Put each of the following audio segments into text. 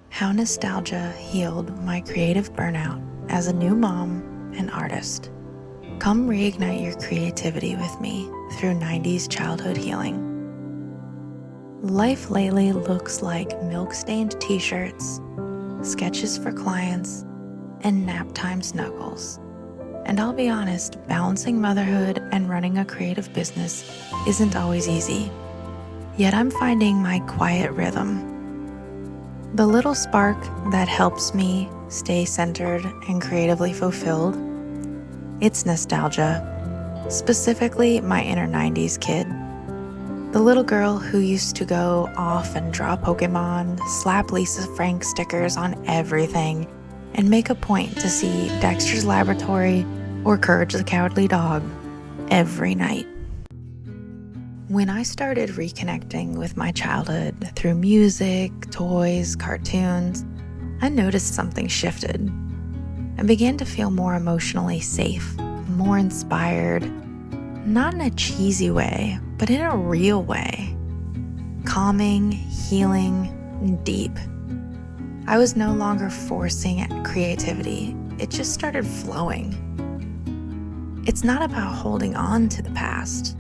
How nostalgia healed my creative burnout as a new mom and artist. Come reignite your creativity with me through 90s childhood healing. Life lately looks like milk-stained t-shirts, sketches for clients, and nap time snuggles. And I'll be honest, balancing motherhood and running a creative business isn't always easy. Yet I'm finding my quiet rhythm. The little spark that helps me stay centered and creatively fulfilled. It's nostalgia, specifically my inner 90s kid. The little girl who used to go off and draw Pokémon, slap Lisa Frank stickers on everything, and make a point to see Dexter's Laboratory or Courage the Cowardly Dog every night. When I started reconnecting with my childhood through music, toys, cartoons, I noticed something shifted. I began to feel more emotionally safe, more inspired, not in a cheesy way, but in a real way. Calming, healing, and deep. I was no longer forcing creativity. It just started flowing. It's not about holding on to the past.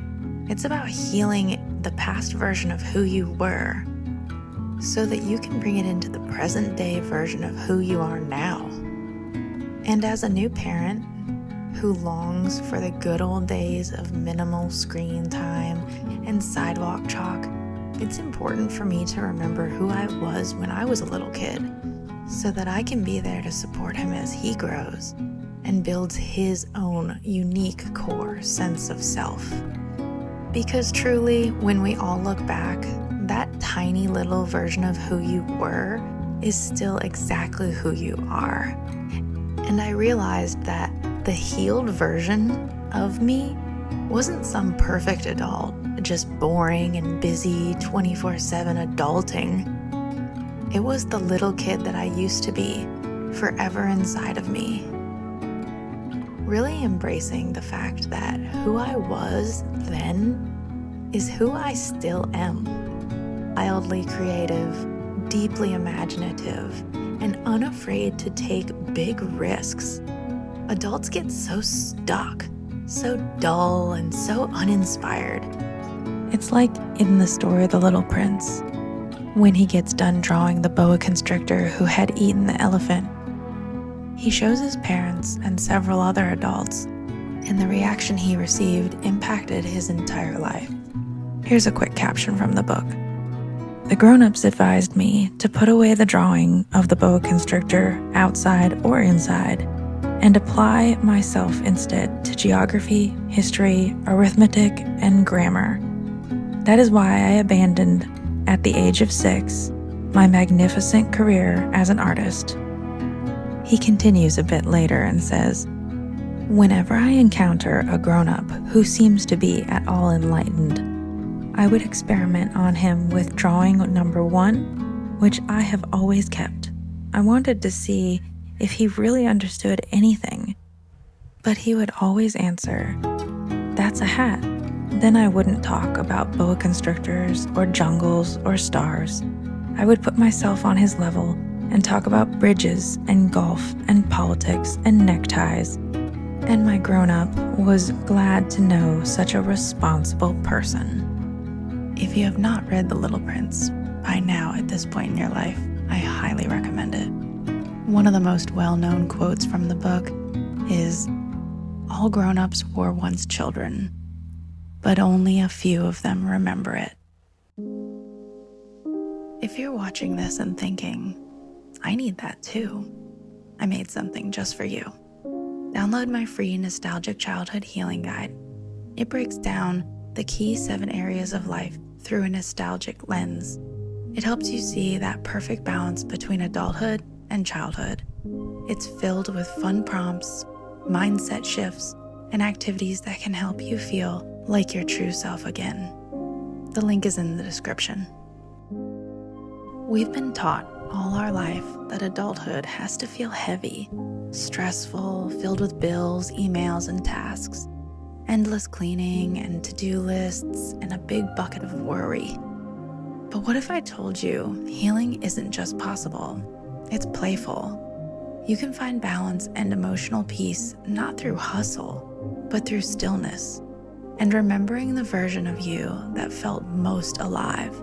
It's about healing the past version of who you were so that you can bring it into the present day version of who you are now. And as a new parent who longs for the good old days of minimal screen time and sidewalk chalk, it's important for me to remember who I was when I was a little kid so that I can be there to support him as he grows and builds his own unique core sense of self. Because truly, when we all look back, that tiny little version of who you were is still exactly who you are. And I realized that the healed version of me wasn't some perfect adult, just boring and busy 24/7 adulting. It was the little kid that I used to be, forever inside of me. Really embracing the fact that who I was then is who I still am. Wildly creative, deeply imaginative, and unafraid to take big risks. Adults get so stuck, so dull, and so uninspired. It's like in the story The Little Prince, when he gets done drawing the boa constrictor who had eaten the elephant. He shows his parents and several other adults, and the reaction he received impacted his entire life. Here's a quick caption from the book. The grown-ups advised me to put away the drawing of the boa constrictor outside or inside and apply myself instead to geography, history, arithmetic, and grammar. That is why I abandoned, at the age of 6, my magnificent career as an artist. He continues a bit later and says, whenever I encounter a grown-up who seems to be at all enlightened, I would experiment on him with drawing number 1, which I have always kept. I wanted to see if he really understood anything, but he would always answer, "That's a hat." Then I wouldn't talk about boa constrictors or jungles or stars. I would put myself on his level and talk about bridges and golf and politics and neckties. And my grown-up was glad to know such a responsible person. If you have not read The Little Prince by now at this point in your life, I highly recommend it. One of the most well-known quotes from the book is, "All grown-ups were once children, but only a few of them remember it." If you're watching this and thinking, I need that too, I made something just for you. Download my free Nostalgic Childhood Healing Guide. It breaks down the key 7 areas of life through a nostalgic lens. It helps you see that perfect balance between adulthood and childhood. It's filled with fun prompts, mindset shifts, and activities that can help you feel like your true self again. The link is in the description. We've been taught all our life that adulthood has to feel heavy, stressful, filled with bills, emails, and tasks, endless cleaning and to-do lists, and a big bucket of worry. But what if I told you healing isn't just possible, it's playful? You can find balance and emotional peace not through hustle, but through stillness and remembering the version of you that felt most alive.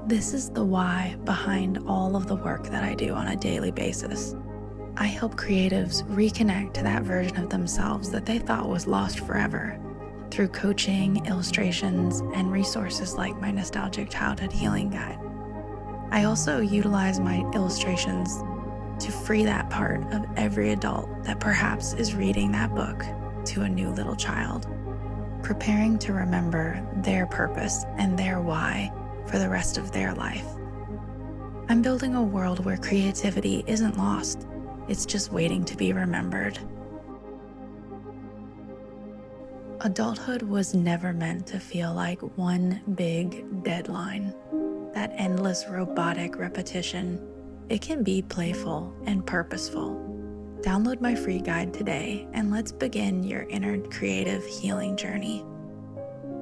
This is the why behind all of the work that I do on a daily basis. I help creatives reconnect to that version of themselves that they thought was lost forever through coaching, illustrations, and resources like my nostalgic childhood healing guide. I also utilize my illustrations to free that part of every adult that perhaps is reading that book to a new little child, preparing to remember their purpose and their why for the rest of their life. I'm building a world where creativity isn't lost, it's just waiting to be remembered. Adulthood was never meant to feel like one big deadline, that endless robotic repetition. It can be playful and purposeful. Download my free guide today and let's begin your inner creative healing journey.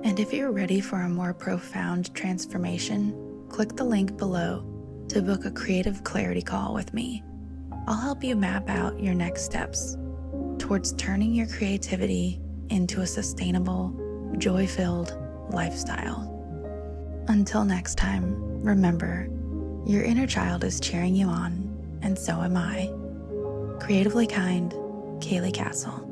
And if you're ready for a more profound transformation, click the link below to book a creative clarity call with me. I'll help you map out your next steps towards turning your creativity into a sustainable, joy-filled lifestyle. Until next time, remember, your inner child is cheering you on, and so am I. Creatively kind, Kaylee Castle.